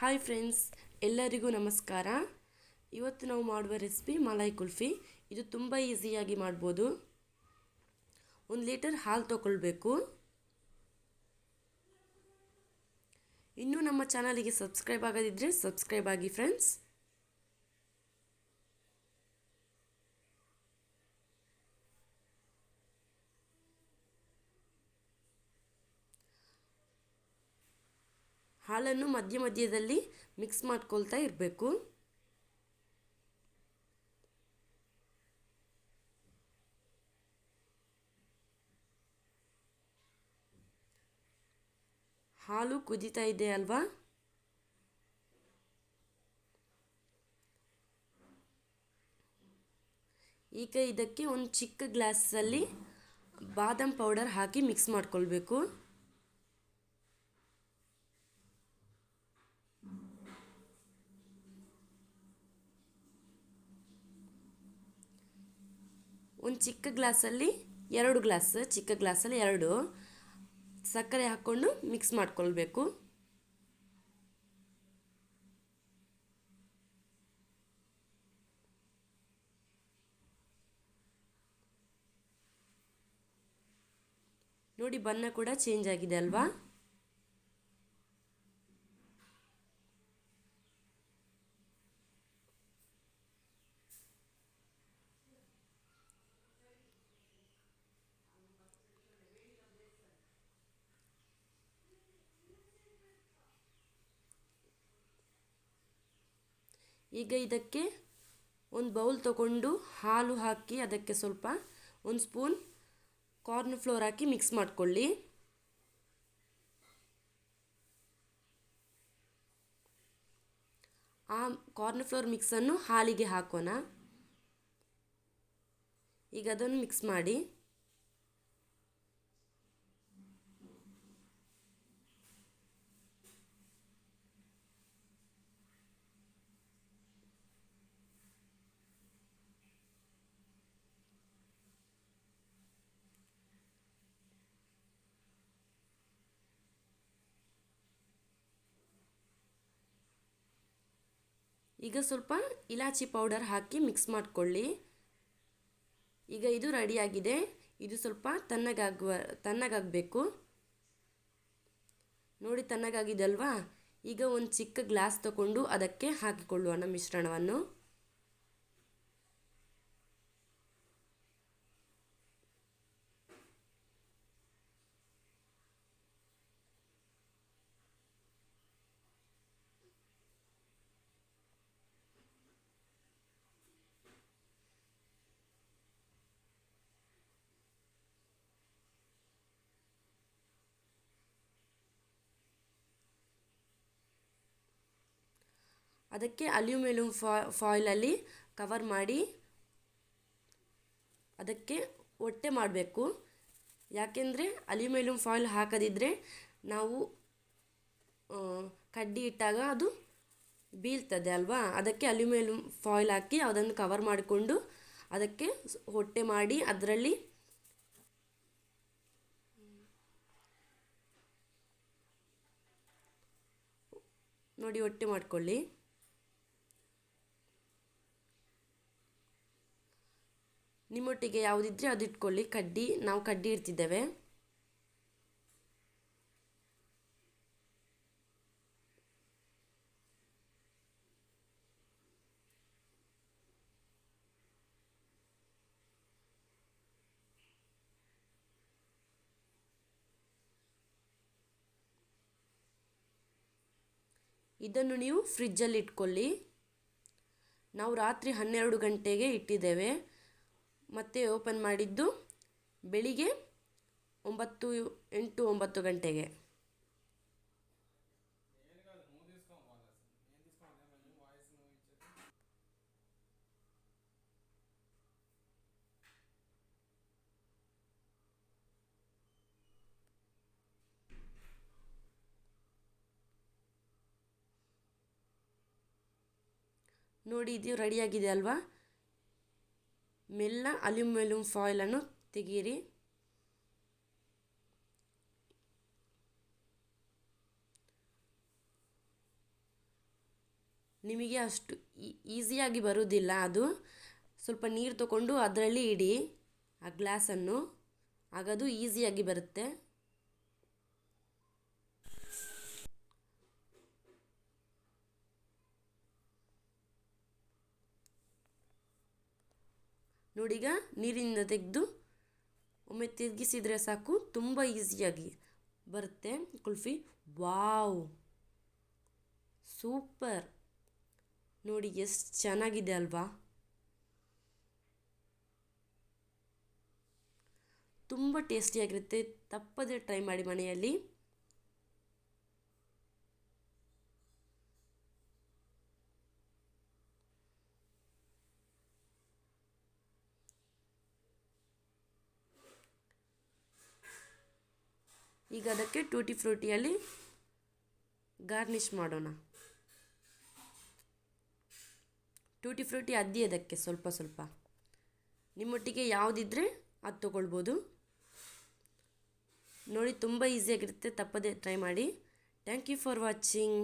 Hi friends, ಎಲ್ಲರಿಗೂ ನಮಸ್ಕಾರ. ಇವತ್ತು ನಾವು ಮಾಡುವ ರೆಸಿಪಿ ಮಲಾಯ್ ಕುಲ್ಫಿ. ಇದು ತುಂಬ ಈಸಿಯಾಗಿ ಮಾಡ್ಬೋದು. 1 ಲೀಟರ್ ಹಾಲು ತಗೊಳ್ಬೇಕು. ಇನ್ನೂ ನಮ್ಮ ಚಾನಲಿಗೆ ಸಬ್ಸ್ಕ್ರೈಬ್ ಆಗದಿದ್ದರೆ ಸಬ್ಸ್ಕ್ರೈಬ್ ಆಗಿ ಫ್ರೆಂಡ್ಸ್. ಹಾಲನ್ನು ಮಧ್ಯದಲ್ಲಿ ಮಿಕ್ಸ್ ಮಾಡ್ಕೊಳ್ತಾ ಇರಬೇಕು. ಹಾಲು ಕುದೀತಾ ಇದೆ ಅಲ್ವಾ? ಈಗ ಇದಕ್ಕೆ ಒಂದು ಚಿಕ್ಕ ಗ್ಲಾಸಲ್ಲಿ ಬಾದಾಮ್ ಪೌಡರ್ ಹಾಕಿ ಮಿಕ್ಸ್ ಮಾಡ್ಕೊಳ್ಬೇಕು. ಒಂದು ಚಿಕ್ಕ ಗ್ಲಾಸಲ್ಲಿ 2 ಗ್ಲಾಸ್, ಚಿಕ್ಕ ಗ್ಲಾಸಲ್ಲಿ 2 ಸಕ್ಕರೆ ಹಾಕ್ಕೊಂಡು ಮಿಕ್ಸ್ ಮಾಡ್ಕೊಳ್ಬೇಕು. ನೋಡಿ, ಬಣ್ಣ ಕೂಡ ಚೇಂಜ್ ಆಗಿದೆ ಅಲ್ವಾ? ಈಗ ಇದಕ್ಕೆ ಒಂದು ಬೌಲ್ ತಗೊಂಡು ಹಾಲು ಹಾಕಿ ಅದಕ್ಕೆ ಸ್ವಲ್ಪ 1 ಸ್ಪೂನ್ ಕಾರ್ನ್ ಫ್ಲೋರ್ ಹಾಕಿ ಮಿಕ್ಸ್ ಮಾಡ್ಕೊಳ್ಳಿ. ಆ ಕಾರ್ನ್ ಫ್ಲೋರ್ ಮಿಕ್ಸನ್ನು ಹಾಲಿಗೆ ಹಾಕೋಣ. ಈಗ ಅದನ್ನು ಮಿಕ್ಸ್ ಮಾಡಿ. ಈಗ ಸ್ವಲ್ಪ ಇಲಾಚಿ ಪೌಡರ್ ಹಾಕಿ ಮಿಕ್ಸ್ ಮಾಡಿಕೊಳ್ಳಿ. ಈಗ ಇದು ರೆಡಿಯಾಗಿದೆ. ಇದು ಸ್ವಲ್ಪ ತಣ್ಣಗಾಗಬೇಕು. ನೋಡಿ, ತಣ್ಣಗಾಗಿದೆ ಅಲ್ವಾ? ಈಗ ಒಂದು ಚಿಕ್ಕ ಗ್ಲಾಸ್ ತಗೊಂಡು ಅದಕ್ಕೆ ಹಾಕಿಕೊಳ್ಳೋಣ ಮಿಶ್ರಣವನ್ನು. ಅದಕ್ಕೆ ಅಲ್ಯೂಮಿನಿಯಂ ಫಾಯಿಲಲ್ಲಿ ಕವರ್ ಮಾಡಿ ಅದಕ್ಕೆ ಒಟ್ಟೆ ಮಾಡಬೇಕು. ಯಾಕೆಂದರೆ ಅಲ್ಯೂಮಿನಿಯಂ ಫಾಯಿಲ್ ಹಾಕದಿದ್ದರೆ ನಾವು ಕಡ್ಡಿ ಇಟ್ಟಾಗ ಅದು ಬೀಳ್ತದೆ ಅಲ್ವಾ? ಅದಕ್ಕೆ ಅಲ್ಯೂಮಿನಿಯಂ ಫಾಯಿಲ್ ಹಾಕಿ ಅದನ್ನು ಕವರ್ ಮಾಡಿಕೊಂಡು ಅದಕ್ಕೆ ಹೊಟ್ಟೆ ಮಾಡಿ ಅದರಲ್ಲಿ ನೋಡಿ ಹೊಟ್ಟೆ ಮಾಡಿಕೊಳ್ಳಿ. ನಿಮ್ಮೊಟ್ಟಿಗೆ ಯಾವುದಿದ್ರೆ ಅದು ಇಟ್ಕೊಳ್ಳಿ. ನಾವು ಕಡ್ಡಿ ಇಡ್ತಿದ್ದೇವೆ. ಇದನ್ನು ನೀವು ಫ್ರಿಜ್ಜಲ್ಲಿ ಇಟ್ಕೊಳ್ಳಿ. ನಾವು ರಾತ್ರಿ 12 ಗಂಟೆಗೆ ಇಟ್ಟಿದ್ದೇವೆ. ಮತ್ತೆ ಓಪನ್ ಮಾಡಿದ್ದು ಬೆಳಿಗ್ಗೆ 8-9 ಗಂಟೆಗೆ. ನೋಡಿ, ಇದು ರೆಡಿಯಾಗಿದೆ ಅಲ್ವಾ? ಮೆಲ್ಲ ಅಲ್ಯೂಮಿನಿಯಂ ಫಾಯಿಲನ್ನು ತೆಗೀರಿ. ನಿಮಗೆ ಅಷ್ಟು ಈಸಿಯಾಗಿ ಬರೋದಿಲ್ಲ. ಅದು ಸ್ವಲ್ಪ ನೀರು ತಗೊಂಡು ಅದರಲ್ಲಿ ಇಡಿ ಆ ಗ್ಲಾಸನ್ನು, ಆಗದು ಈಸಿಯಾಗಿ ಬರುತ್ತೆ. ನೋಡೀಗ ನೀರಿನಿಂದ ತೆಗೆದು ಒಮ್ಮೆ ತಿರುಗಿಸಿದರೆ ಸಾಕು, ತುಂಬ ಈಸಿಯಾಗಿ ಬರುತ್ತೆ ಕುಲ್ಫಿ. Wow, super! ನೋಡಿ ಎಷ್ಟು ಚೆನ್ನಾಗಿದೆ ಅಲ್ವಾ? ತುಂಬ ಟೇಸ್ಟಿಯಾಗಿರುತ್ತೆ. ತಪ್ಪದೆ ಟ್ರೈ ಮಾಡಿ ಮನೆಯಲ್ಲಿ. ಈಗ ಅದಕ್ಕೆ ಟೂಟಿ ಫ್ರೂಟಿಯಲ್ಲಿ ಗಾರ್ನಿಷ್ ಮಾಡೋಣ. ಟೂಟಿ ಫ್ರೂಟಿ ಅದ್ದಿ ಅದಕ್ಕೆ ಸ್ವಲ್ಪ ಸ್ವಲ್ಪ, ನಿಮ್ಮೊಟ್ಟಿಗೆ ಯಾವುದಿದ್ರೆ ಅದು ತೊಗೊಳ್ಬೋದು. ನೋಡಿ ತುಂಬ ಈಸಿಯಾಗಿರುತ್ತೆ, ತಪ್ಪದೆ ಟ್ರೈ ಮಾಡಿ. Thank you for watching.